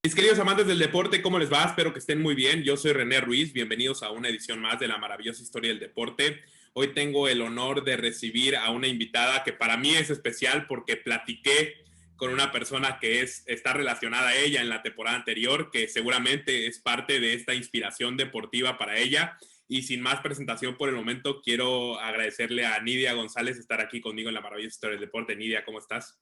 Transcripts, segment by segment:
Mis queridos amantes del deporte, ¿cómo les va? Espero que estén muy bien. Yo soy René Ruiz. Bienvenidos a una edición más de la maravillosa historia del deporte. Hoy tengo el honor de recibir a una invitada que para mí es especial porque platiqué con una persona que está relacionada a ella en la temporada anterior, que seguramente es parte de esta inspiración deportiva para ella. Y sin más presentación por el momento, quiero agradecerle a Nidia González estar aquí conmigo en la maravillosa historia del deporte. Nidia, ¿cómo estás?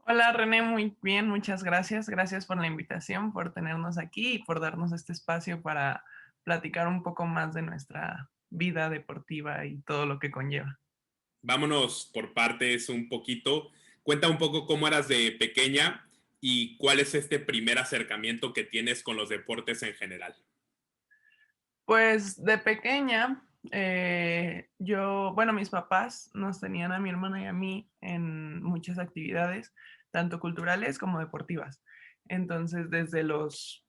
Hola René, muy bien, muchas gracias. Gracias por la invitación, por tenernos aquí y por darnos este espacio para platicar un poco más de nuestra vida deportiva y todo lo que conlleva. Vámonos por partes un poquito. Cuenta un poco cómo eras de pequeña y cuál es este primer acercamiento que tienes con los deportes en general. Pues de pequeña, bueno, mis papás nos tenían a mi hermana y a mí en muchas actividades, tanto culturales como deportivas. Entonces, desde los,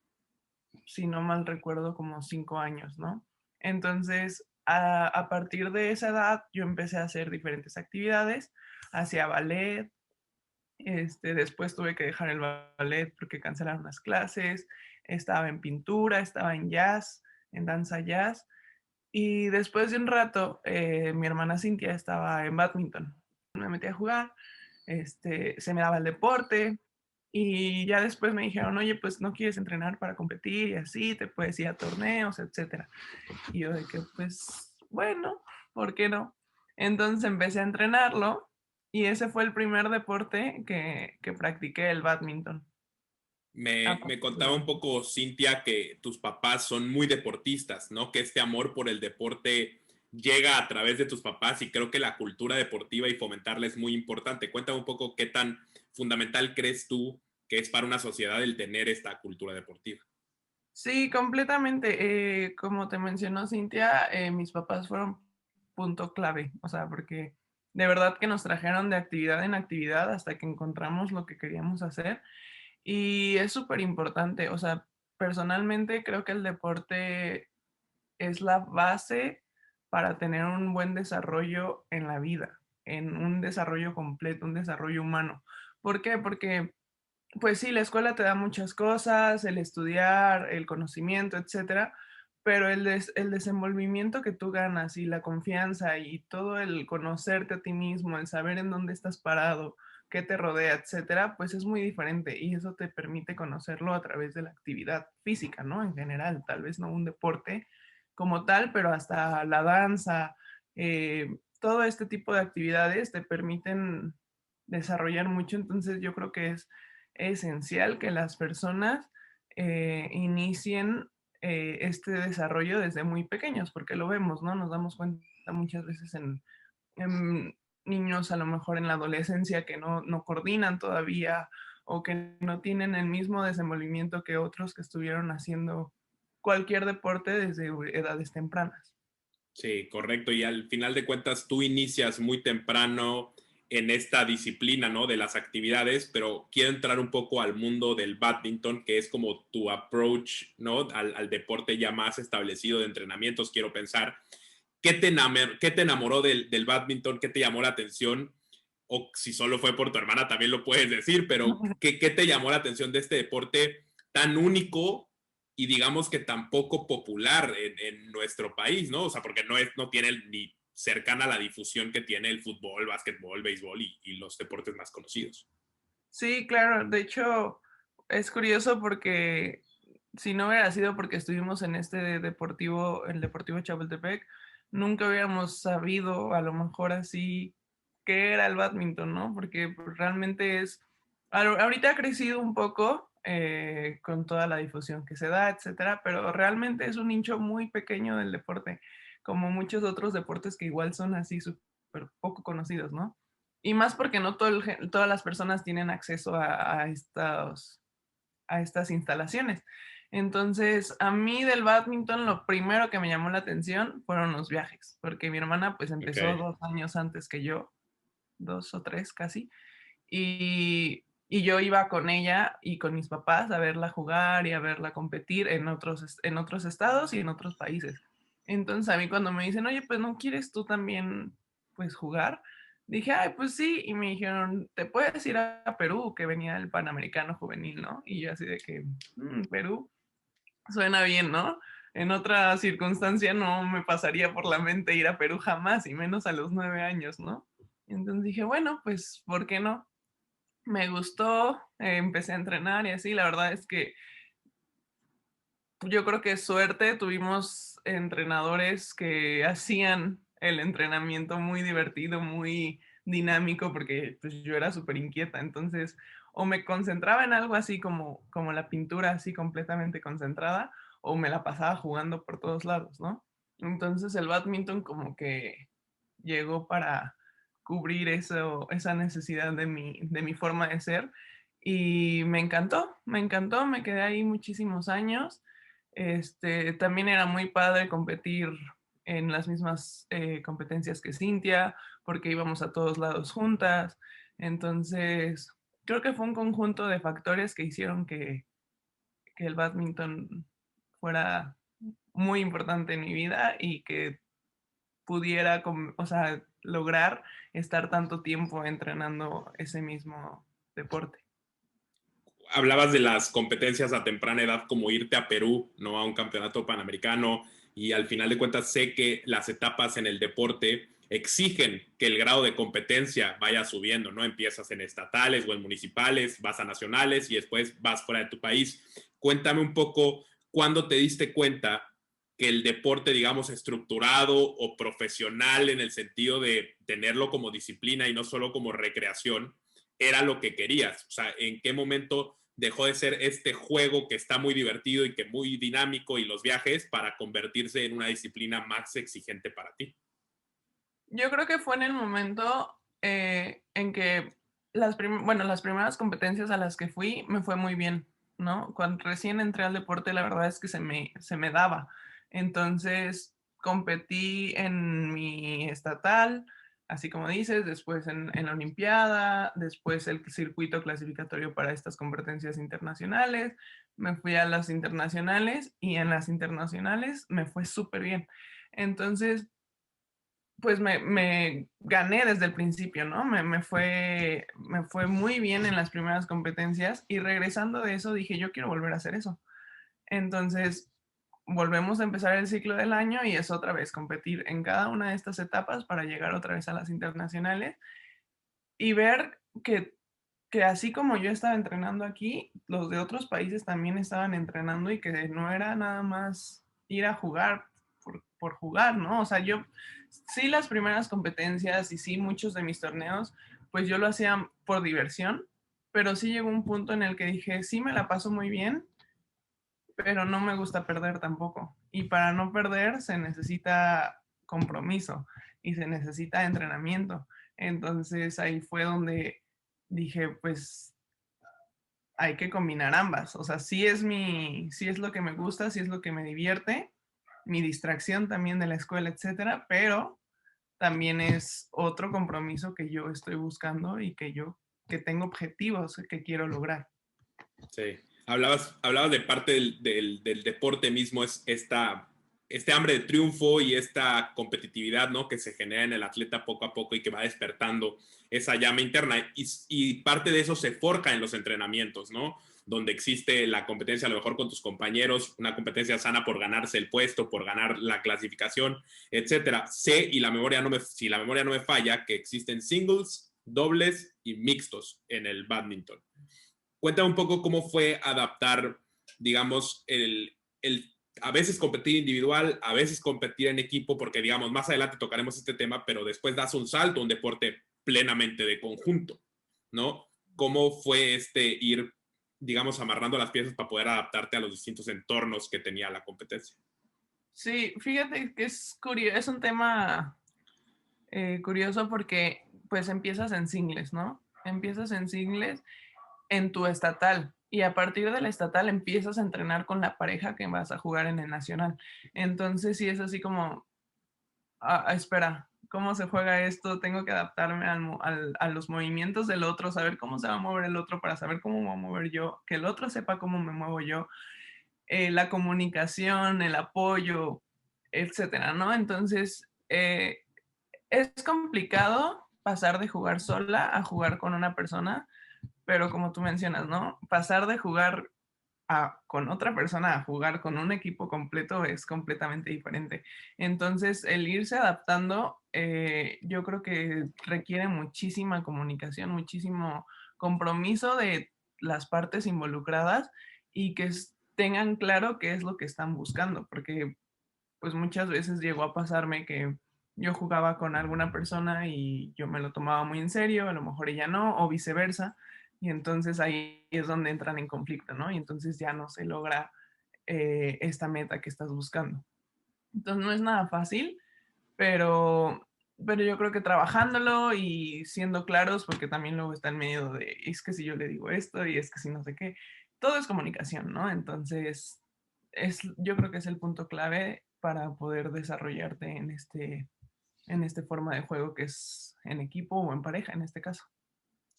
si no mal recuerdo, como 5 años, ¿no? Entonces, a partir de esa edad, yo empecé a hacer diferentes actividades, hacía ballet, después tuve que dejar el ballet porque cancelaron las clases, estaba en pintura, estaba en jazz, en danza jazz, y después de un rato, mi hermana Cintia estaba en badminton. Me metí a jugar, se me daba el deporte, y ya después me dijeron, oye, pues no quieres entrenar para competir y así, te puedes ir a torneos, etcétera. Y yo de que, pues, bueno, ¿por qué no? Entonces empecé a entrenarlo y ese fue el primer deporte que practiqué, el badminton. Me contaba un poco, Cintia, que tus papás son muy deportistas, ¿no? Que este amor por el deporte llega a través de tus papás y creo que la cultura deportiva y fomentarla es muy importante. Cuéntame un poco qué tan fundamental crees tú que es para una sociedad el tener esta cultura deportiva. Sí, completamente. Como te mencionó Cintia, mis papás fueron punto clave, o sea, porque de verdad que nos trajeron de actividad en actividad hasta que encontramos lo que queríamos hacer. Y es súper importante, o sea, personalmente creo que el deporte es la base para tener un buen desarrollo en la vida, en un desarrollo completo, un desarrollo humano. ¿Por qué? Porque pues sí, la escuela te da muchas cosas, el estudiar, el conocimiento, etcétera, pero el desenvolvimiento que tú ganas y la confianza y todo el conocerte a ti mismo, el saber en dónde estás parado, qué te rodea, etcétera, pues es muy diferente y eso te permite conocerlo a través de la actividad física, ¿no? En general, tal vez no un deporte como tal, pero hasta la danza, todo este tipo de actividades te permiten desarrollar mucho, entonces yo creo que es esencial que las personas inicien este desarrollo desde muy pequeños, porque lo vemos, ¿no? Nos damos cuenta muchas veces en niños, a lo mejor en la adolescencia, que no coordinan todavía o que no tienen el mismo desenvolvimiento que otros que estuvieron haciendo cualquier deporte desde edades tempranas. Sí, correcto. Y al final de cuentas, tú inicias muy temprano en esta disciplina, ¿no? De las actividades, pero quiero entrar un poco al mundo del badminton, que es como tu approach, ¿no? Al deporte ya más establecido de entrenamientos, quiero pensar. Qué te enamoró del badminton? ¿Qué te llamó la atención? O si solo fue por tu hermana, también lo puedes decir, pero ¿qué te llamó la atención de este deporte tan único y digamos que tampoco popular en nuestro país, ¿no? O sea, porque no tiene ni cercana a la difusión que tiene el fútbol, básquetbol, béisbol y los deportes más conocidos. Sí, claro. De hecho, es curioso porque si no hubiera sido porque estuvimos en este deportivo, el Deportivo Chapultepec, nunca hubiéramos sabido a lo mejor así qué era el badminton, ¿no? Porque pues, realmente ahorita ha crecido un poco con toda la difusión que se da, etcétera, pero realmente es un nicho muy pequeño del deporte, como muchos otros deportes que igual son así súper poco conocidos, ¿no? Y más porque no todas las personas tienen acceso a estas instalaciones. Entonces, a mí del badminton lo primero que me llamó la atención fueron los viajes, porque mi hermana pues Ok. empezó 2 años antes que yo, 2 o 3 casi, y yo iba con ella y con mis papás a verla jugar y a verla competir en otros estados y en otros países. Entonces, a mí cuando me dicen, oye, pues no quieres tú también pues jugar, Dije, ay, pues sí, y me dijeron, te puedes ir a Perú, que venía el Panamericano Juvenil, ¿no? Y yo así de que, Perú, suena bien, ¿no? En otra circunstancia no me pasaría por la mente ir a Perú jamás, y menos a los 9 años, ¿no? Entonces dije, bueno, pues, ¿por qué no? Me gustó, empecé a entrenar y así, la verdad es que yo creo que suerte, tuvimos entrenadores que hacían el entrenamiento muy divertido, muy dinámico, porque pues yo era súper inquieta, entonces o me concentraba en algo así como la pintura, así completamente concentrada, o me la pasaba jugando por todos lados, ¿no? Entonces el badminton como que llegó para cubrir eso, esa necesidad de mi forma de ser y me encantó, me quedé ahí muchísimos años. También era muy padre competir en las mismas competencias que Cintia, porque íbamos a todos lados juntas. Entonces, creo que fue un conjunto de factores que hicieron que el badminton fuera muy importante en mi vida y que pudiera, o sea, lograr estar tanto tiempo entrenando ese mismo deporte. Hablabas de las competencias a temprana edad, como irte a Perú, ¿no? A un campeonato panamericano, y al final de cuentas sé que las etapas en el deporte exigen que el grado de competencia vaya subiendo, ¿no? Empiezas en estatales o en municipales, vas a nacionales y después vas fuera de tu país. Cuéntame un poco cuándo te diste cuenta que el deporte, digamos, estructurado o profesional en el sentido de tenerlo como disciplina y no solo como recreación, era lo que querías. O sea, ¿en qué momento dejó de ser este juego que está muy divertido y que muy dinámico y los viajes para convertirse en una disciplina más exigente para ti? Yo creo que fue en el momento en que bueno, las primeras competencias a las que fui me fue muy bien, ¿no? Cuando recién entré al deporte, la verdad es que se me daba. Entonces, competí en mi estatal, así como dices, después en la Olimpiada, después el circuito clasificatorio para estas competencias internacionales, me fui a las internacionales y en las internacionales me fue súper bien. Entonces, pues me gané desde el principio, ¿no? Me fue muy bien en las primeras competencias y regresando de eso dije, yo quiero volver a hacer eso. Entonces, volvemos a empezar el ciclo del año y es otra vez competir en cada una de estas etapas para llegar otra vez a las internacionales y ver que así como yo estaba entrenando aquí, los de otros países también estaban entrenando y que no era nada más ir a jugar por jugar, ¿no? O sea, yo sí las primeras competencias y sí muchos de mis torneos, pues yo lo hacía por diversión, pero sí llegó un punto en el que dije, sí me la paso muy bien, pero no me gusta perder tampoco. Y para no perder se necesita compromiso y se necesita entrenamiento. Entonces ahí fue donde dije, pues hay que combinar ambas. O sea, sí es lo que me gusta, sí es lo que me divierte, mi distracción también de la escuela, etcétera, pero también es otro compromiso que yo estoy buscando y que tengo objetivos que quiero lograr. Sí. Hablabas de parte del deporte mismo, es este hambre de triunfo y esta competitividad, ¿no? Que se genera en el atleta poco a poco y que va despertando esa llama interna. Y parte de eso se forja en los entrenamientos, ¿no? Donde existe la competencia a lo mejor con tus compañeros, una competencia sana por ganarse el puesto, por ganar la clasificación, etcétera. Sé, y si la memoria no me falla, que existen singles, dobles y mixtos en el badminton. Cuéntame un poco cómo fue adaptar, digamos, a veces competir individual, a veces competir en equipo, porque, digamos, más adelante tocaremos este tema, pero después das un salto a un deporte plenamente de conjunto, ¿no? ¿Cómo fue ir, digamos, amarrando las piezas para poder adaptarte a los distintos entornos que tenía la competencia? Sí, fíjate que es curioso, es un tema curioso porque pues empiezas en singles, ¿no? Empiezas en singles en tu estatal y a partir del estatal empiezas a entrenar con la pareja que vas a jugar en el nacional. Entonces sí es así como, espera, ¿cómo se juega esto? Tengo que adaptarme a los movimientos del otro, saber cómo se va a mover el otro para saber cómo me voy a mover yo, que el otro sepa cómo me muevo yo, la comunicación, el apoyo, etcétera, ¿no? Entonces, es complicado pasar de jugar sola a jugar con una persona, pero como tú mencionas, ¿no? Pasar de jugar con otra persona a jugar con un equipo completo es completamente diferente. Entonces, el irse adaptando, yo creo que requiere muchísima comunicación, muchísimo compromiso de las partes involucradas y que tengan claro qué es lo que están buscando, porque pues muchas veces llegó a pasarme que yo jugaba con alguna persona y yo me lo tomaba muy en serio, a lo mejor ella no, o viceversa, y entonces ahí es donde entran en conflicto, ¿no? Y entonces ya no se logra esta meta que estás buscando. Entonces no es nada fácil, pero, pero yo creo que trabajándolo y siendo claros, porque también luego está en medio de, es que si yo le digo esto y es que si no sé qué, todo es comunicación, ¿no? Entonces, yo creo que es el punto clave para poder desarrollarte en este forma de juego que es en equipo o en pareja en este caso.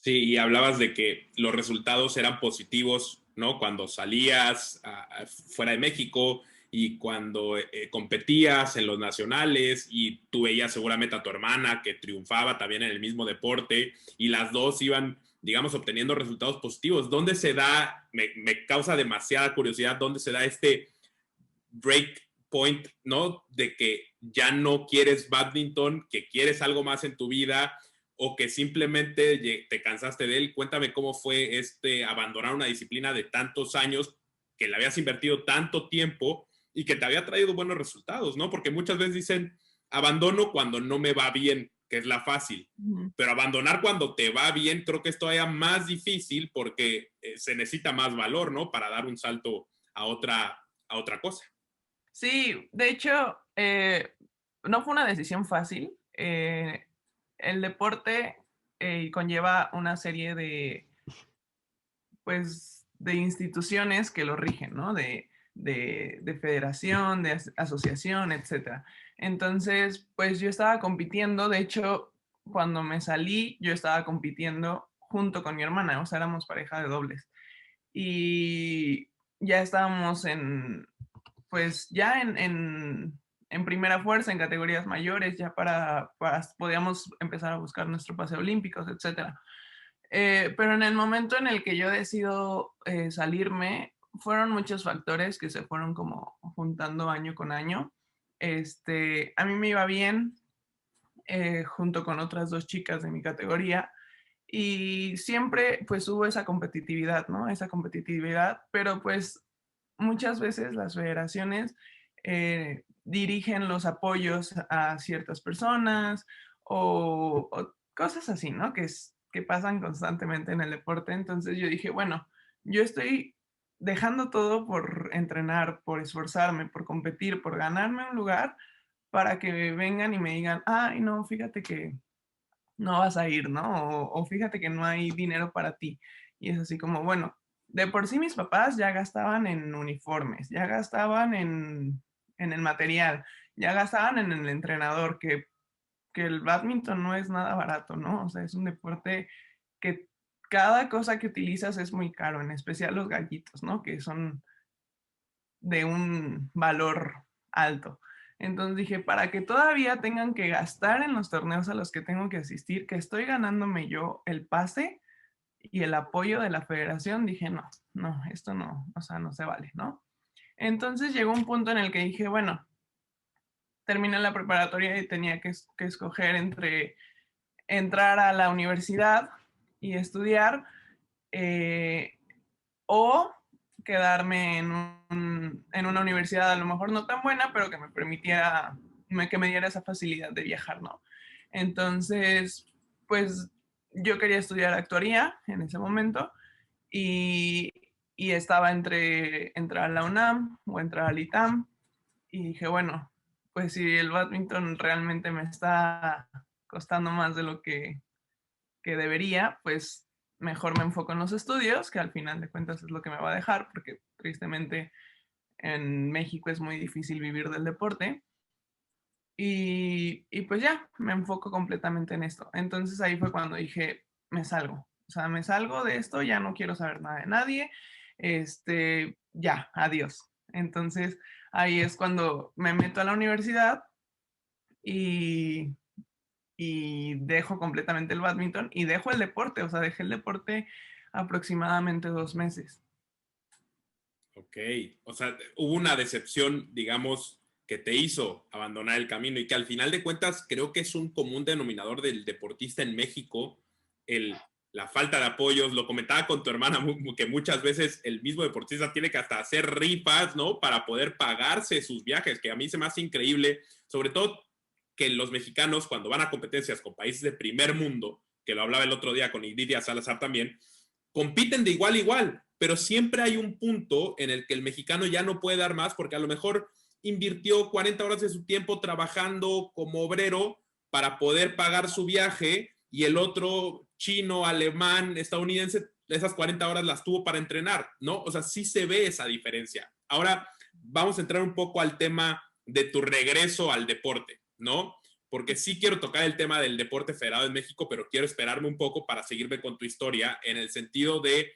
Sí, y hablabas de que los resultados eran positivos, ¿no? Cuando salías fuera de México y cuando competías en los nacionales y tú veías seguramente a tu hermana que triunfaba también en el mismo deporte y las dos iban, digamos, obteniendo resultados positivos. ¿Dónde se da, me causa demasiada curiosidad, dónde se da este break point, ¿no? De que ya no quieres badminton, que quieres algo más en tu vida o que simplemente te cansaste de él. Cuéntame cómo fue abandonar una disciplina de tantos años, que le habías invertido tanto tiempo y que te había traído buenos resultados, ¿no? Porque muchas veces dicen, abandono cuando no me va bien, que es la fácil. Pero abandonar cuando te va bien creo que es todavía más difícil porque se necesita más valor, ¿no? Para dar un salto a otra cosa. Sí, de hecho, no fue una decisión fácil. El deporte conlleva una serie de, pues, de instituciones que lo rigen, ¿no? De federación, de asociación, etcétera. Entonces, pues yo estaba compitiendo, de hecho, cuando me salí, yo estaba compitiendo junto con mi hermana, o sea, éramos pareja de dobles. Y ya estábamos pues ya en primera fuerza, en categorías mayores, ya podíamos empezar a buscar nuestro pase olímpicos, etcétera. Pero en el momento en el que yo decido salirme, fueron muchos factores que se fueron como juntando año con año. A mí me iba bien junto con otras dos chicas de mi categoría y siempre pues hubo esa competitividad, ¿no? Esa competitividad, pero pues muchas veces las federaciones dirigen los apoyos a ciertas personas o cosas así, ¿no? Que pasan constantemente en el deporte. Entonces yo dije, bueno, yo estoy dejando todo por entrenar, por esforzarme, por competir, por ganarme un lugar para que vengan y me digan, ay, no, fíjate que no vas a ir, ¿no? O fíjate que no hay dinero para ti. Y es así como, bueno, de por sí mis papás ya gastaban en uniformes, ya gastaban en el material, ya gastaban en el entrenador, que el badminton no es nada barato, ¿no? O sea, es un deporte que cada cosa que utilizas es muy caro, en especial los gallitos, ¿no? Que son de un valor alto. Entonces dije, para que todavía tengan que gastar en los torneos a los que tengo que asistir, que estoy ganándome yo el pase y el apoyo de la federación, dije, no, no, esto no, o sea, no se vale, ¿no? Entonces llegó un punto en el que dije, bueno, terminé la preparatoria y tenía que escoger entre entrar a la universidad y estudiar eh, o quedarme en una universidad a lo mejor no tan buena, pero que me permitiera, que me diera esa facilidad de viajar, ¿no? Entonces, pues yo quería estudiar actuaría en ese momento y, y estaba entre entrar a la UNAM o entrar al ITAM y dije, bueno, pues si el badminton realmente me está costando más de lo que debería, pues mejor me enfoco en los estudios, que al final de cuentas es lo que me va a dejar, porque tristemente en México es muy difícil vivir del deporte. Y pues ya, me enfoco completamente en esto. Entonces ahí fue cuando dije, me salgo. O sea, me salgo de esto, ya no quiero saber nada de nadie. Ya, adiós. Entonces ahí es cuando me meto a la universidad y y dejo completamente el bádminton y dejo el deporte, o sea, dejé el deporte aproximadamente 2 meses. Ok, o sea, hubo una decepción, digamos, que te hizo abandonar el camino y que al final de cuentas creo que es un común denominador del deportista en México, el, la falta de apoyos. Lo comentaba con tu hermana, que muchas veces el mismo deportista tiene que hasta hacer rifas, ¿no? Para poder pagarse sus viajes, que a mí se me hace increíble, sobre todo que los mexicanos cuando van a competencias con países de primer mundo, que lo hablaba el otro día con Ididia Salazar también, compiten de igual a igual, pero siempre hay un punto en el que el mexicano ya no puede dar más porque a lo mejor invirtió 40 horas de su tiempo trabajando como obrero para poder pagar su viaje y el otro chino, alemán, estadounidense, esas 40 horas las tuvo para entrenar, ¿no? O sea, sí se ve esa diferencia. Ahora vamos a entrar un poco al tema de tu regreso al deporte, ¿no? Porque sí quiero tocar el tema del deporte federado en México, pero quiero esperarme un poco para seguirme con tu historia en el sentido de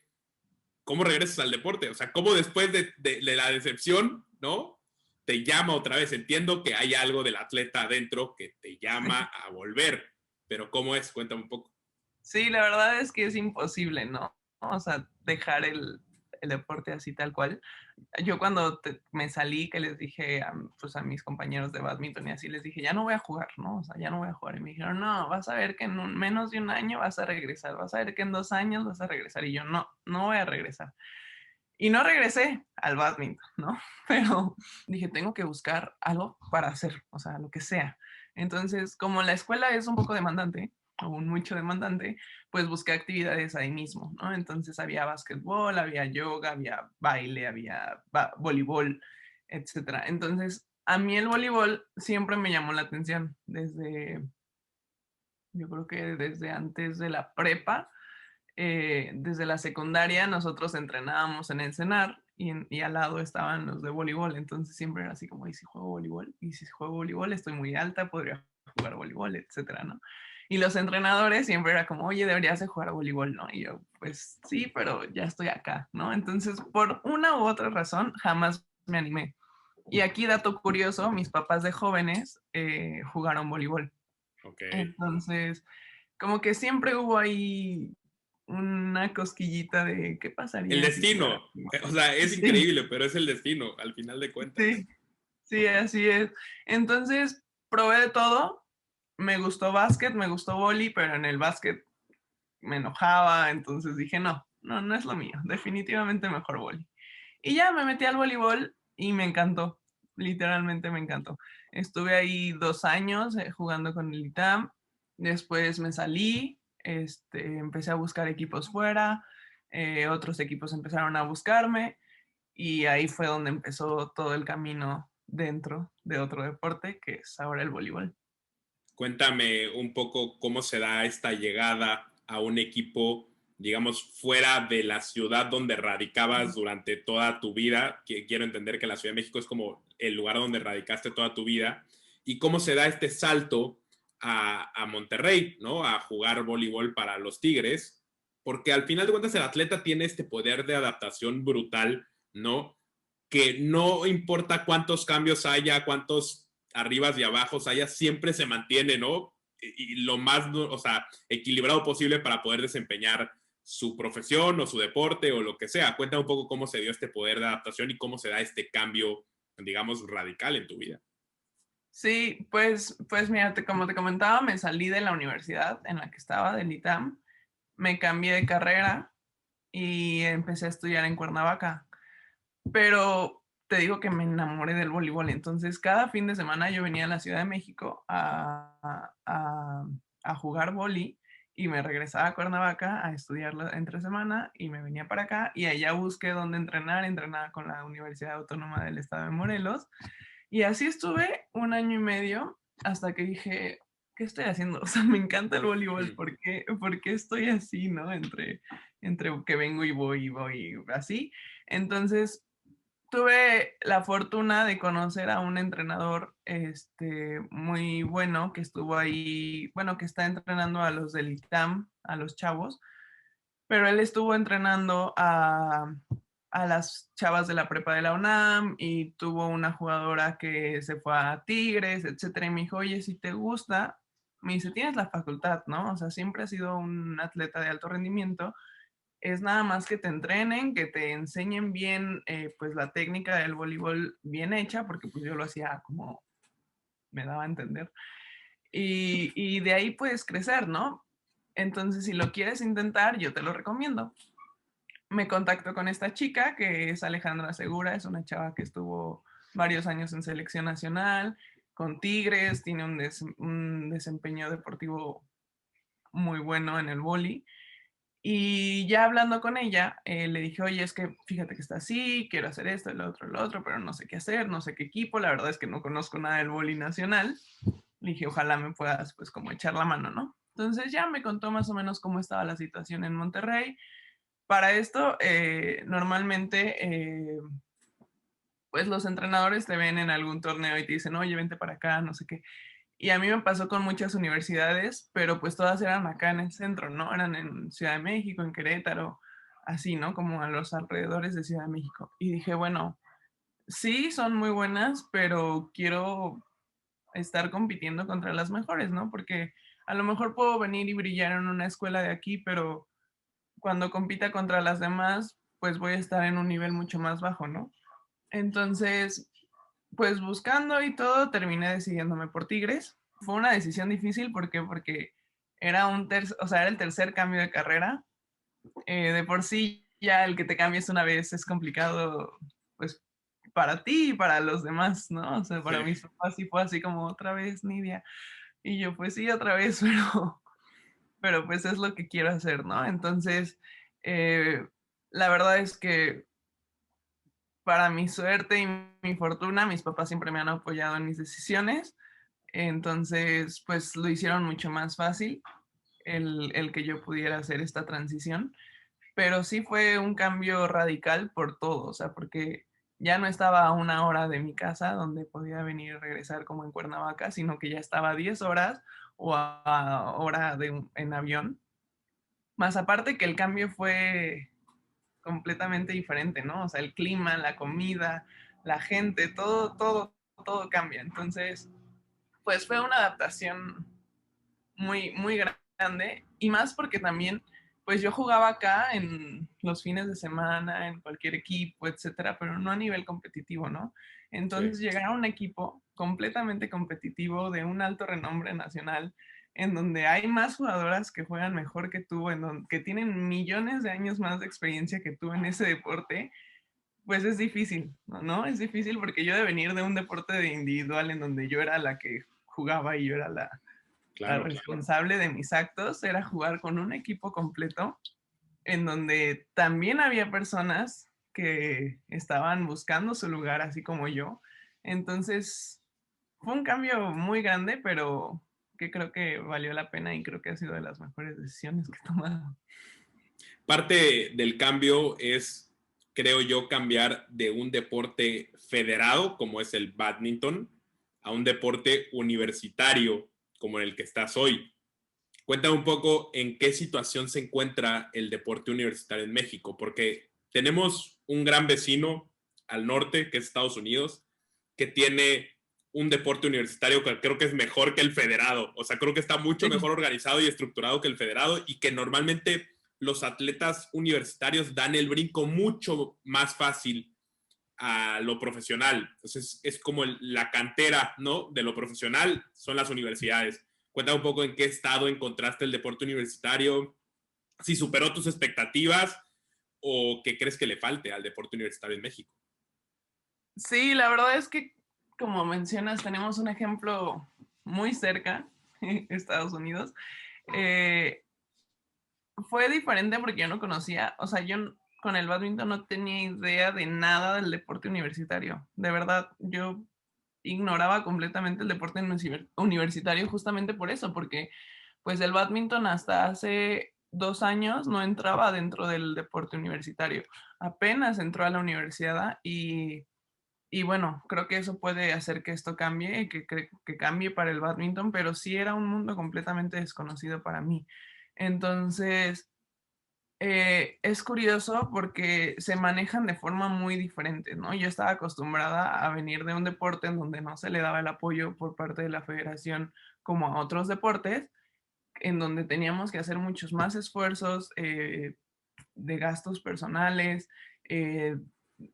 cómo regresas al deporte, o sea, cómo después de la decepción, ¿no? Te llama otra vez. Entiendo que hay algo del atleta adentro que te llama a volver, pero ¿cómo es? Cuéntame un poco. Sí, la verdad es que es imposible, ¿no? O sea, dejar el deporte así tal cual. Yo cuando me salí, que les dije pues a mis compañeros de badminton y así, les dije, ya no voy a jugar, ¿no? O sea, ya no voy a jugar. Y me dijeron, no, vas a ver que en menos de un año vas a regresar, vas a ver que en 2 años vas a regresar. Y yo, no, no voy a regresar. Y no regresé al badminton, ¿no? Pero dije, tengo que buscar algo para hacer, o sea, lo que sea. Entonces, como la escuela es un poco demandante, o mucho demandante, pues busqué actividades ahí mismo, ¿no? Entonces había básquetbol, había yoga, había baile, había voleibol, etcétera. Entonces, a mí el voleibol siempre me llamó la atención yo creo que desde antes de la prepa, desde la secundaria nosotros entrenábamos en el CENAR y al lado estaban los de voleibol, entonces siempre era así como, ¿y si juego voleibol? ¿Y si juego voleibol? Estoy muy alta, podría jugar voleibol, etcétera, ¿no? Y los entrenadores siempre era como, oye, deberías de jugar voleibol, ¿no? Y yo, pues sí, pero ya estoy acá, ¿no? Entonces, por una u otra razón, jamás me animé. Y aquí, dato curioso, mis papás de jóvenes jugaron voleibol. Ok. Entonces, como que siempre hubo ahí una cosquillita de qué El pasaría si jugara. destino, o sea, es Sí, increíble, pero es el destino al final de cuentas. sí, sí, así es. Entonces, probé de todo. Me gustó básquet, me gustó vóley, pero en el básquet me enojaba, entonces dije, no, no, no es lo mío. Definitivamente mejor vóley. Y ya me metí al voleibol y me encantó. Literalmente me encantó. Estuve ahí 2 años jugando con el ITAM. Después me salí, empecé a buscar equipos fuera. Otros equipos empezaron a buscarme y ahí fue donde empezó todo el camino dentro de otro deporte que es ahora el voleibol. Cuéntame un poco cómo se da esta llegada a un equipo, digamos, fuera de la ciudad donde radicabas durante toda tu vida. Que quiero entender que la Ciudad de México es como el lugar donde radicaste toda tu vida. Y cómo se da este salto a Monterrey, ¿no? A jugar voleibol para los Tigres. Porque al final de cuentas el atleta tiene este poder de adaptación brutal, ¿no? Que no importa cuántos cambios haya, cuántos arribas y abajos haya, siempre se mantiene, ¿no? Y lo más, o sea, equilibrado posible para poder desempeñar su profesión o su deporte o lo que sea. Cuenta un poco cómo se dio este poder de adaptación y cómo se da este cambio, digamos, radical en tu vida. Sí, pues mira, como te comentaba, me salí de la universidad en la que estaba, del ITAM, me cambié de carrera y empecé a estudiar en Cuernavaca. Pero te digo que me enamoré del voleibol. Entonces, cada fin de semana yo venía a la Ciudad de México a jugar vóley y me regresaba a Cuernavaca a estudiar entre semana y me venía para acá y allá busqué dónde entrenar. Entrenaba con la Universidad Autónoma del Estado de Morelos y así estuve 1 año y medio hasta que dije, ¿qué estoy haciendo? O sea, me encanta el voleibol, ¿por qué estoy así, no? Entre que vengo y voy así. Entonces, tuve la fortuna de conocer a un entrenador muy bueno que estuvo ahí, bueno, que está entrenando a los del ITAM, a los chavos, pero él estuvo entrenando a las chavas de la prepa de la UNAM y tuvo una jugadora que se fue a Tigres, etcétera, y me dijo, oye, si te gusta, me dice, tienes la facultad, ¿no? O sea, siempre has sido un atleta de alto rendimiento, es nada más que te entrenen, que te enseñen bien, pues la técnica del voleibol bien hecha, porque pues yo lo hacía como me daba a entender. Y de ahí puedes crecer, ¿no? Entonces, si lo quieres intentar, yo te lo recomiendo. Me contacto con esta chica, que es Alejandra Segura, es una chava que estuvo varios años en selección nacional, con Tigres, tiene un desempeño deportivo muy bueno en el vóley. Y ya hablando con ella, le dije, oye, es que fíjate que está así, quiero hacer esto, el otro, pero no sé qué hacer, no sé qué equipo, la verdad es que no conozco nada del vóley nacional. Le dije, ojalá me puedas, pues, como echar la mano, ¿no? Entonces ya me contó más o menos cómo estaba la situación en Monterrey. Para esto, normalmente, pues los entrenadores te ven en algún torneo y te dicen, oye, vente para acá, no sé qué. Y a mí me pasó con muchas universidades, pero pues todas eran acá en el centro, ¿no? Eran en Ciudad de México, en Querétaro, así, ¿no? Como a los alrededores de Ciudad de México. Y dije, bueno, sí, son muy buenas, pero quiero estar compitiendo contra las mejores, ¿no? Porque a lo mejor puedo venir y brillar en una escuela de aquí, pero cuando compita contra las demás, pues voy a estar en un nivel mucho más bajo, ¿no? Entonces, pues buscando y todo, terminé decidiéndome por Tigres. Fue una decisión difícil, ¿por qué? Porque era o sea, era el tercer cambio de carrera. De por sí, ya el que te cambies una vez es complicado, pues, para ti y para los demás, ¿no? O sea, Sí. para mis papás sí fue así como otra vez, Nidia. Y yo, pues sí, otra vez, pero pues es lo que quiero hacer, ¿no? Entonces, eh, la verdad es que para mi suerte y mi fortuna, mis papás siempre me han apoyado en mis decisiones. Entonces, pues lo hicieron mucho más fácil el que yo pudiera hacer esta transición. Pero sí fue un cambio radical por todo, o sea, porque ya no estaba a una hora de mi casa donde podía venir y regresar como en Cuernavaca, sino que ya estaba a 10 horas o a hora en avión. Más aparte que el cambio fue completamente diferente, ¿no? O sea, el clima, la comida, la gente, todo cambia. Entonces, pues fue una adaptación muy grande y más porque también, pues yo jugaba acá en los fines de semana, en cualquier equipo, etcétera, pero no a nivel competitivo, ¿no? Sí. Entonces llegar a un equipo completamente competitivo de un alto renombre nacional, en donde hay más jugadoras que juegan mejor que tú, que tienen millones de años más de experiencia que tú en ese deporte, pues es difícil, ¿no? Es difícil porque yo de venir de un deporte de individual en donde yo era la que jugaba y yo era la Claro, claro. responsable de mis actos era jugar con un equipo completo en donde también había personas que estaban buscando su lugar, así como yo. Entonces, fue un cambio muy grande, pero que creo que valió la pena y creo que ha sido de las mejores decisiones que he tomado. Parte del cambio es, creo yo, cambiar de un deporte federado, como es el badminton, a un deporte universitario, como en el que estás hoy. Cuéntame un poco en qué situación se encuentra el deporte universitario en México, porque tenemos un gran vecino al norte, que es Estados Unidos, que tiene un deporte universitario que creo que es mejor que el federado. O sea, creo que está mucho Sí. mejor organizado y estructurado que el federado y que normalmente los atletas universitarios dan el brinco mucho más fácil a lo profesional. Entonces es como la cantera, ¿no? De lo profesional son las universidades. Cuenta un poco en qué estado encontraste el deporte universitario, si superó tus expectativas o qué crees que le falte al deporte universitario en México. Sí, la verdad es que, como mencionas, tenemos un ejemplo muy cerca, Estados Unidos. Eh, Fue diferente porque yo no conocía, o sea, con el badminton no tenía idea de nada del deporte universitario. De verdad, yo ignoraba completamente el deporte universitario justamente por eso, porque pues el badminton hasta hace 2 años no entraba dentro del deporte universitario. Apenas entró a la universidad y bueno, creo que eso puede hacer que esto cambie, que cambie para el badminton, pero sí era un mundo completamente desconocido para mí. Entonces, es curioso porque se manejan de forma muy diferente, ¿no? Yo estaba acostumbrada a venir de un deporte en donde no se le daba el apoyo por parte de la federación como a otros deportes, en donde teníamos que hacer muchos más esfuerzos de gastos personales, eh,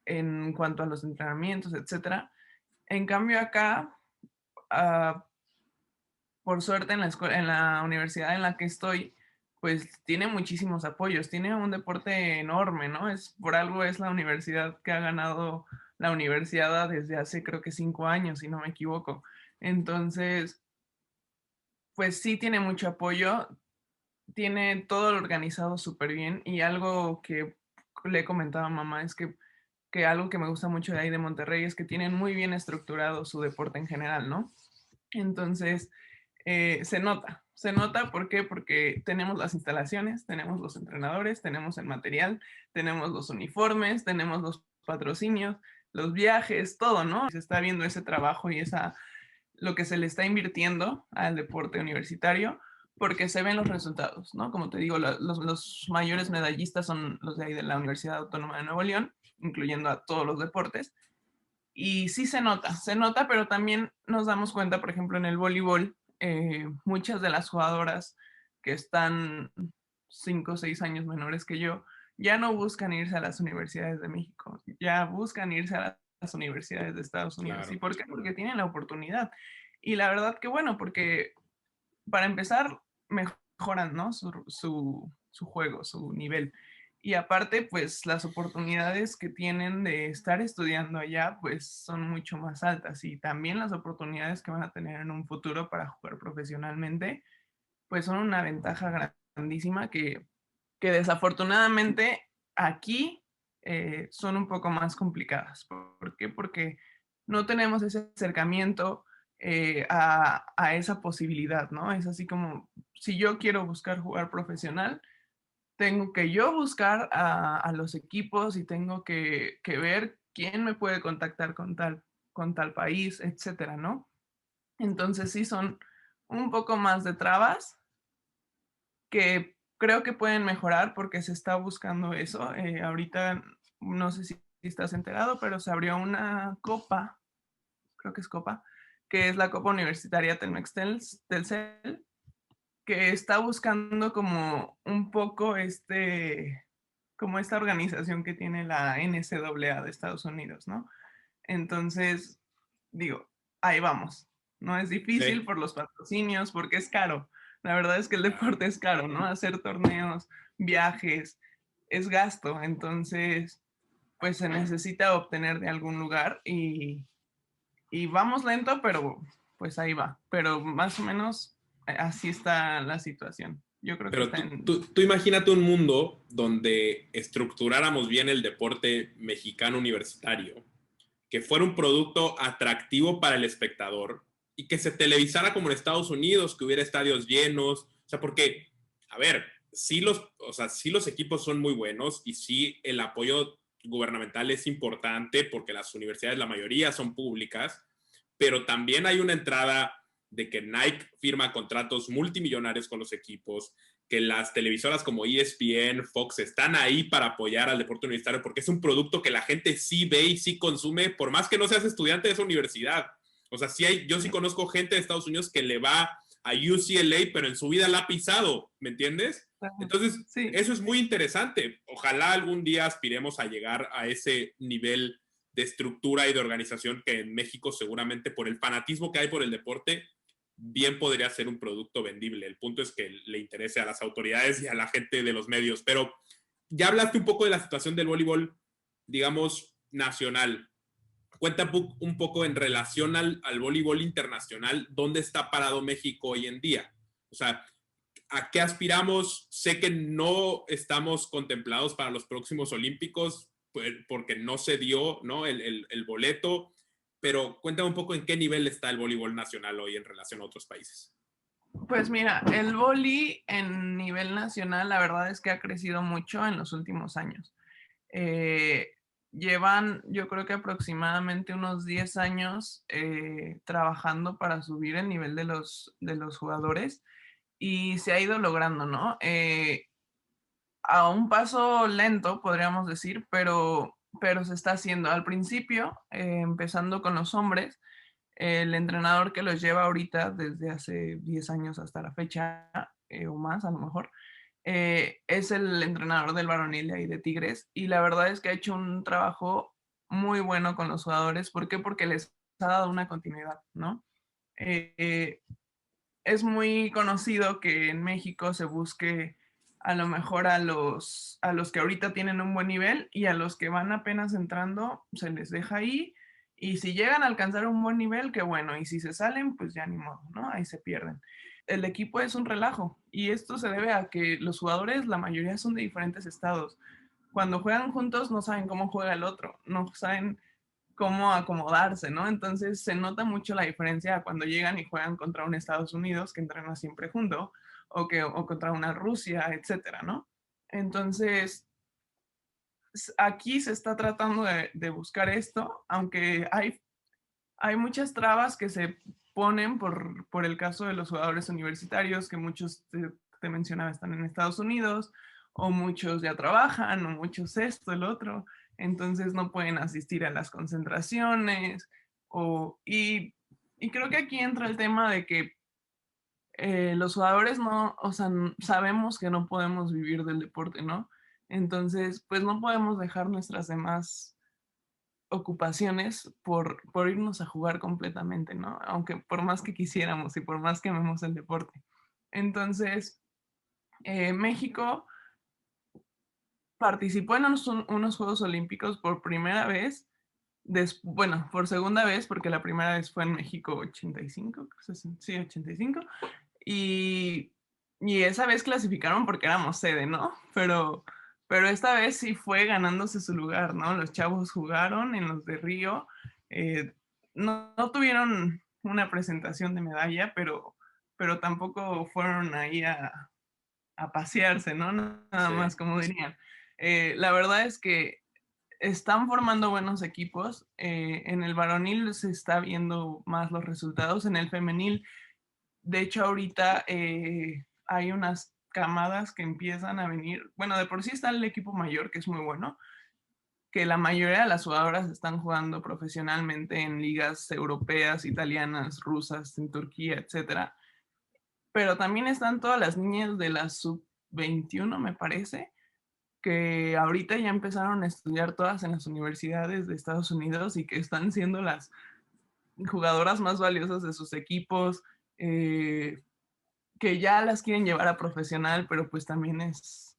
en cuanto a los entrenamientos, etcétera. En cambio acá, ah, por suerte en la universidad en la que estoy, pues tiene muchísimos apoyos, tiene un deporte enorme, ¿no? Es, por algo es la universidad que ha ganado la universidad desde hace creo que 5 años, si no me equivoco. Entonces, pues sí tiene mucho apoyo, tiene todo lo organizado súper bien y algo que le he comentado a mamá es que algo que me gusta mucho de ahí de Monterrey es que tienen muy bien estructurado su deporte en general, ¿no? Entonces, se nota, ¿por qué? Porque tenemos las instalaciones, tenemos los entrenadores, tenemos el material, tenemos los uniformes, tenemos los patrocinios, los viajes, todo, ¿no? Se está viendo ese trabajo y lo que se le está invirtiendo al deporte universitario, porque se ven los resultados, ¿no? Como te digo, los mayores medallistas son los de ahí de la Universidad Autónoma de Nuevo León, incluyendo a todos los deportes. Y sí se nota, pero también nos damos cuenta, por ejemplo, en el voleibol, muchas de las jugadoras que están 5 o 6 años menores que yo, ya no buscan irse a las universidades de México, ya buscan irse a las universidades de Estados Unidos. ¿Y Claro. por qué? Porque tienen la oportunidad. Y la verdad que bueno, porque para empezar, mejoran, ¿no? Su juego, su nivel. Y aparte, pues las oportunidades que tienen de estar estudiando allá, pues son mucho más altas. Y también las oportunidades que van a tener en un futuro para jugar profesionalmente, pues son una ventaja grandísima que desafortunadamente aquí son un poco más complicadas. ¿Por qué? Porque no tenemos ese acercamiento a esa posibilidad, ¿no? Es así como, si yo quiero buscar jugar profesional, tengo que yo buscar a los equipos y tengo que ver quién me puede contactar con tal país, etcétera, ¿no? Entonces sí son un poco más de trabas que creo que pueden mejorar porque se está buscando eso. Ahorita, no sé si estás enterado, pero se abrió una copa, creo que es copa, que es la Copa Universitaria Telcel, que está buscando como un poco como esta organización que tiene la NCAA de Estados Unidos, ¿no? Entonces, digo, ahí vamos. No es difícil Sí, por los patrocinios, porque es caro. La verdad es que el deporte es caro, ¿no? Hacer torneos, viajes, es gasto. Entonces, pues se necesita obtener de algún lugar y vamos lento, pero pues ahí va. Pero más o menos así está la situación. Yo creo que pero está tú, en... tú, tú imagínate un mundo donde estructuráramos bien el deporte mexicano universitario, que fuera un producto atractivo para el espectador y que se televisara como en Estados Unidos, que hubiera estadios llenos. O sea, porque, a ver, sí los equipos son muy buenos y sí el apoyo gubernamental es importante porque las universidades, la mayoría son públicas, pero también hay una entrada de que Nike firma contratos multimillonarios con los equipos, que las televisoras como ESPN, Fox están ahí para apoyar al deporte universitario porque es un producto que la gente sí ve y sí consume, por más que no seas estudiante de esa universidad. O sea, yo sí conozco gente de Estados Unidos que le va a UCLA, pero en su vida la ha pisado, ¿me entiendes? Entonces, Sí, eso es muy interesante. Ojalá algún día aspiremos a llegar a ese nivel de estructura y de organización que en México seguramente por el fanatismo que hay por el deporte bien podría ser un producto vendible. El punto es que le interese a las autoridades y a la gente de los medios. Pero ya hablaste un poco de la situación del voleibol, digamos, nacional. Cuenta un poco en relación al voleibol internacional, ¿dónde está parado México hoy en día? O sea, ¿a qué aspiramos? Sé que no estamos contemplados para los próximos Olímpicos porque no se dio, ¿no? El boleto, pero cuéntame un poco en qué nivel está el voleibol nacional hoy en relación a otros países. pues mira, el vóley en nivel nacional, la verdad es que ha crecido mucho en los últimos años. Eh, Llevan, yo creo que aproximadamente unos 10 años trabajando para subir el nivel de los jugadores y se ha ido logrando, ¿no? A un paso lento, podríamos decir, pero se está haciendo. Al principio, empezando con los hombres, El entrenador que los lleva ahorita desde hace 10 años hasta la fecha, o más a lo mejor, es el entrenador del varonil de ahí de Tigres y la verdad es que ha hecho un trabajo muy bueno con los jugadores. ¿Por qué? Porque les ha dado una continuidad, ¿no? Eh, es muy conocido que en México se busque a lo mejor a los que ahorita tienen un buen nivel y a los que van apenas entrando se les deja ahí y si llegan a alcanzar un buen nivel, qué bueno, y si se salen, pues ya ni modo, ¿no? Ahí se pierden. El equipo es un relajo y esto se debe a que los jugadores, la mayoría son de diferentes estados. Cuando juegan juntos no saben cómo juega el otro, no saben cómo acomodarse, ¿no? Entonces se nota mucho la diferencia cuando llegan y juegan contra un Estados Unidos que entrena siempre junto o contra una Rusia, etcétera, ¿no? Entonces, aquí se está tratando de buscar esto, aunque hay muchas trabas que se ponen por el caso de los jugadores universitarios, que muchos te mencionaba están en Estados Unidos, o muchos ya trabajan, o muchos esto, el otro, entonces no pueden asistir a las concentraciones, y creo que aquí entra el tema de que los jugadores no, o sea, sabemos que no podemos vivir del deporte, ¿no? Entonces, pues no podemos dejar nuestras demás ocupaciones por irnos a jugar completamente, ¿no? Aunque por más que quisiéramos y por más que amemos el deporte. Entonces, México participó en unos Juegos Olímpicos por primera vez, bueno, por segunda vez, porque la primera vez fue en México 85, sí, 85, y, y esa vez clasificaron porque éramos sede, ¿no? Pero esta vez sí fue ganándose su lugar, ¿no? Los chavos jugaron en los de Río, no tuvieron una presentación de medalla, pero tampoco fueron ahí a pasearse, ¿no? Nada más, Sí. como dirían. La verdad es que están formando buenos equipos. En el varonil se está viendo más los resultados. En el femenil, de hecho, ahorita hay unas camadas que empiezan a venir. Bueno, de por sí está el equipo mayor, que es muy bueno, que la mayoría de las jugadoras están jugando profesionalmente en ligas europeas, italianas, rusas, en Turquía, etcétera. Pero también están todas las niñas de la sub-21, me parece, que ahorita ya empezaron a estudiar todas en las universidades de Estados Unidos y que están siendo las jugadoras más valiosas de sus equipos, que ya las quieren llevar a profesional, pero pues también es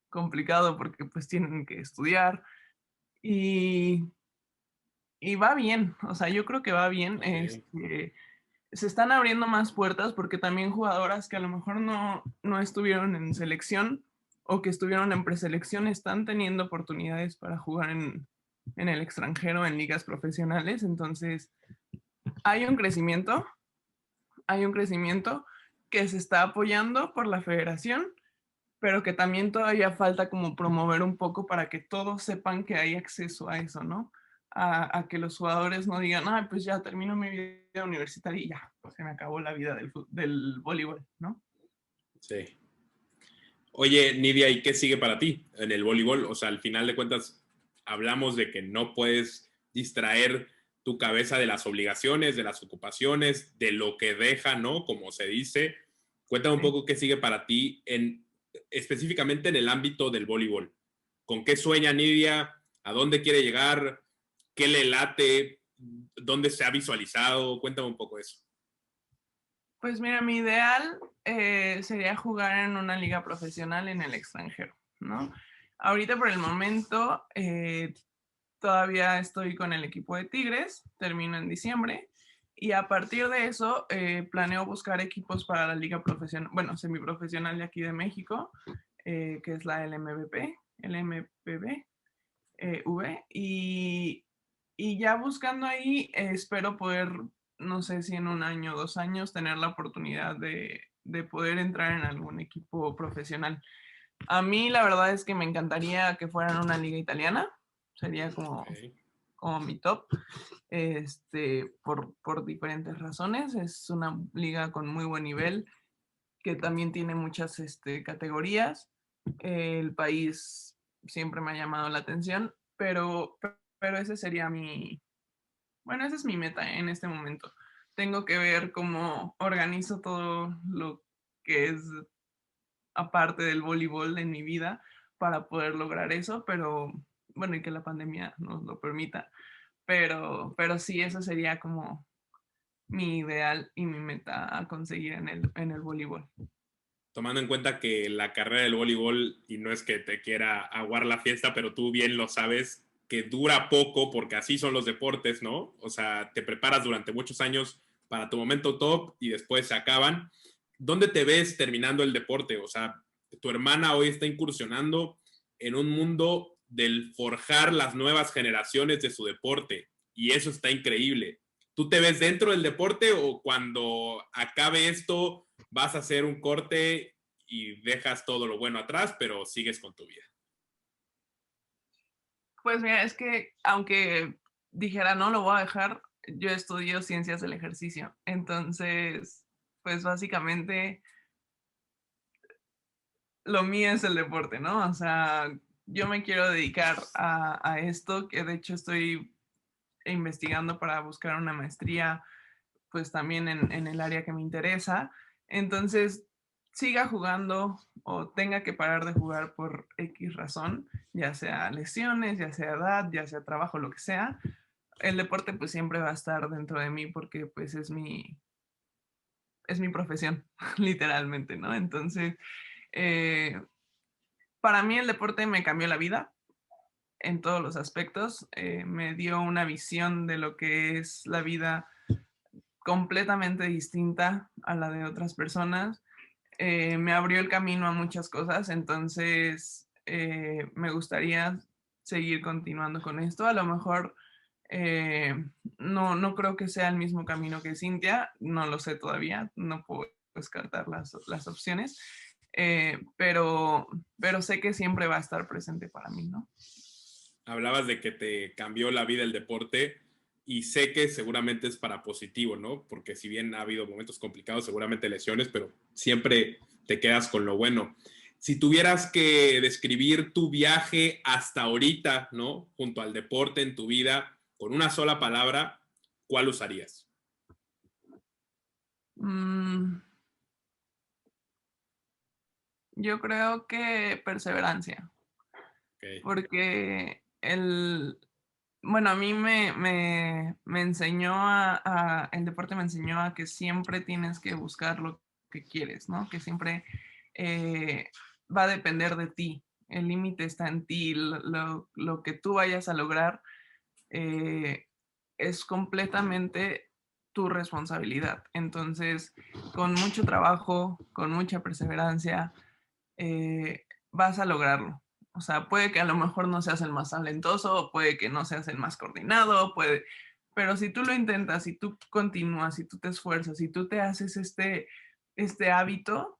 complicado porque pues tienen que estudiar y, y va bien, o sea, yo creo que va bien, Ok. se están abriendo más puertas porque también jugadoras que a lo mejor no estuvieron en selección o que estuvieron en preselección están teniendo oportunidades para jugar en el extranjero, en ligas profesionales. Entonces, hay un crecimiento, hay un crecimiento que se está apoyando por la federación, pero que también todavía falta como promover un poco para que todos sepan que hay acceso a eso, ¿no? A que los jugadores no digan, ah, pues ya termino mi vida universitaria y ya, pues se me acabó la vida del voleibol, ¿no? Sí. Oye, Nidia, ¿y qué sigue para ti en el voleibol? O sea, al final de cuentas, hablamos de que no puedes distraer tu cabeza de las obligaciones, de las ocupaciones, de lo que deja, ¿no? Como se dice. Cuéntame un Sí. poco qué sigue para ti específicamente en el ámbito del voleibol. ¿Con qué sueña Nidia? ¿A dónde quiere llegar? ¿Qué le late? ¿Dónde se ha visualizado? Cuéntame un poco eso. Pues mira, mi ideal sería jugar en una liga profesional en el extranjero, ¿no? Ahorita por el momento todavía estoy con el equipo de Tigres, termino en diciembre y a partir de eso planeo buscar equipos para la liga profesional, bueno, semiprofesional de aquí de México, que es la LMVP, LMPB, V, y ya buscando ahí espero poder, no sé si en un año o 2 años, tener la oportunidad de poder entrar en algún equipo profesional. A mí la verdad es que me encantaría que fueran una liga italiana, sería Okay. como mi top, por diferentes razones. Es una liga con muy buen nivel, que también tiene muchas categorías. El país siempre me ha llamado la atención, pero ese sería Bueno, esa es mi meta en este momento. Tengo que ver cómo organizo todo lo que es aparte del voleibol en mi vida para poder lograr eso, pero bueno, y que la pandemia nos lo permita. Pero sí, eso sería como mi ideal y mi meta a conseguir en el voleibol. Tomando en cuenta que la carrera del voleibol, y no es que te quiera aguar la fiesta, pero tú bien lo sabes, que dura poco porque así son los deportes, ¿no? O sea, te preparas durante muchos años para tu momento top y después se acaban. ¿Dónde te ves terminando el deporte? O sea, tu hermana hoy está incursionando en un mundo del forjar las nuevas generaciones de su deporte y eso está increíble. ¿Tú te ves dentro del deporte o cuando acabe esto vas a hacer un corte y dejas todo lo bueno atrás, pero sigues con tu vida? Pues mira, es que aunque dijera no lo voy a dejar, yo estudio ciencias del ejercicio. Entonces, pues básicamente lo mío es el deporte, ¿no? O sea, yo me quiero dedicar a esto, que de hecho estoy investigando para buscar una maestría, pues también en el área que me interesa. Entonces, siga jugando o tenga que parar de jugar por X razón, ya sea lesiones, ya sea edad, ya sea trabajo, lo que sea, el deporte pues siempre va a estar dentro de mí porque pues es mi profesión, literalmente, ¿no? Entonces, eh, para mí el deporte me cambió la vida en todos los aspectos, me dio una visión de lo que es la vida completamente distinta a la de otras personas. Me abrió el camino a muchas cosas, entonces me gustaría seguir continuando con esto. A lo mejor no creo que sea el mismo camino que Cintia, no lo sé todavía, no puedo descartar las opciones, pero sé que siempre va a estar presente para mí, ¿no? Hablabas de que te cambió la vida el deporte y sé que seguramente es para positivo, ¿no? Porque si bien ha habido momentos complicados, seguramente lesiones, pero siempre te quedas con lo bueno. Si tuvieras que describir tu viaje hasta ahorita, ¿no? Junto al deporte en tu vida, con una sola palabra, ¿cuál usarías? Mm, yo creo que perseverancia, Okay. porque bueno, a mí me enseñó el deporte me enseñó a que siempre tienes que buscar lo que quieres, ¿no? Que siempre eh, va a depender de ti. El límite está en ti. Lo que tú vayas a lograr eh, es completamente tu responsabilidad. Entonces, con mucho trabajo, con mucha perseverancia, vas a lograrlo. O sea, puede que a lo mejor no seas el más talentoso, puede que no seas el más coordinado, pero si tú lo intentas, si tú continúas, si tú te esfuerzas, si tú te haces este hábito,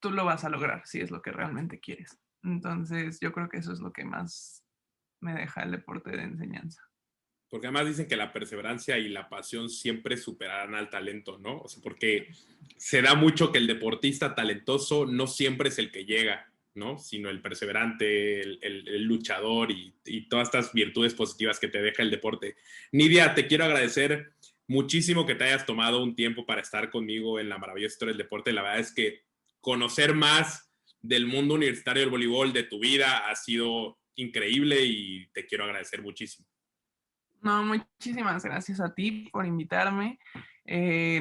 tú lo vas a lograr si es lo que realmente quieres. Entonces, yo creo que eso es lo que más me deja el deporte de enseñanza. Porque además dicen que la perseverancia y la pasión siempre superarán al talento, ¿no? O sea, porque se da mucho que el deportista talentoso no siempre es el que llega, ¿no? Sino el perseverante, el luchador y todas estas virtudes positivas que te deja el deporte. Nidia, te quiero agradecer muchísimo que te hayas tomado un tiempo para estar conmigo en la maravillosa historia del deporte. La verdad es que conocer más del mundo universitario del voleibol, de tu vida, ha sido increíble y te quiero agradecer muchísimo. No, muchísimas gracias a ti por invitarme.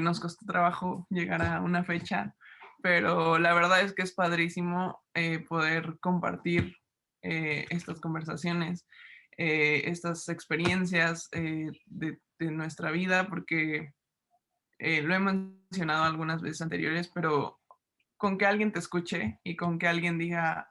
Nos costó trabajo llegar a una fecha, pero la verdad es que es padrísimo poder compartir estas conversaciones, estas experiencias de nuestra vida, porque lo he mencionado algunas veces anteriores, pero con que alguien te escuche y con que alguien diga,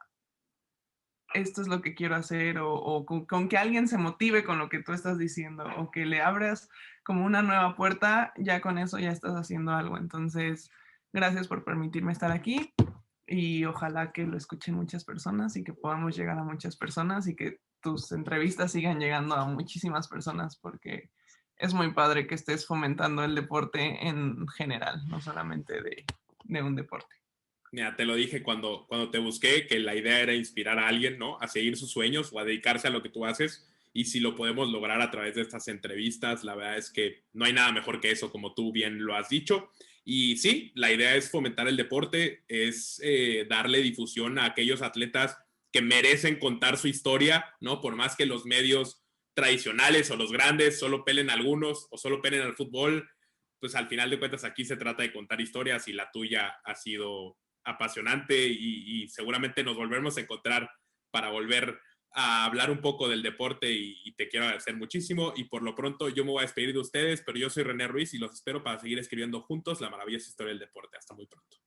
esto es lo que quiero hacer o con que alguien se motive con lo que tú estás diciendo o que le abras como una nueva puerta, ya con eso ya estás haciendo algo. Entonces, gracias por permitirme estar aquí y ojalá que lo escuchen muchas personas y que podamos llegar a muchas personas y que tus entrevistas sigan llegando a muchísimas personas porque es muy padre que estés fomentando el deporte en general, no solamente de un deporte. Mira, te lo dije cuando te busqué, que la idea era inspirar a alguien, ¿no? A seguir sus sueños o a dedicarse a lo que tú haces. y si lo podemos lograr a través de estas entrevistas, la verdad es que no hay nada mejor que eso, como tú bien lo has dicho. Y sí, la idea es fomentar el deporte, es darle difusión a aquellos atletas que merecen contar su historia, ¿no? Por más que los medios tradicionales o los grandes solo pelen algunos o solo pelen al fútbol, pues al final de cuentas aquí se trata de contar historias y la tuya ha sido apasionante y seguramente nos volveremos a encontrar para volver a hablar un poco del deporte y te quiero agradecer muchísimo y por lo pronto yo me voy a despedir de ustedes, pero yo soy René Ruiz y los espero para seguir escribiendo juntos la maravillosa historia del deporte. Hasta muy pronto.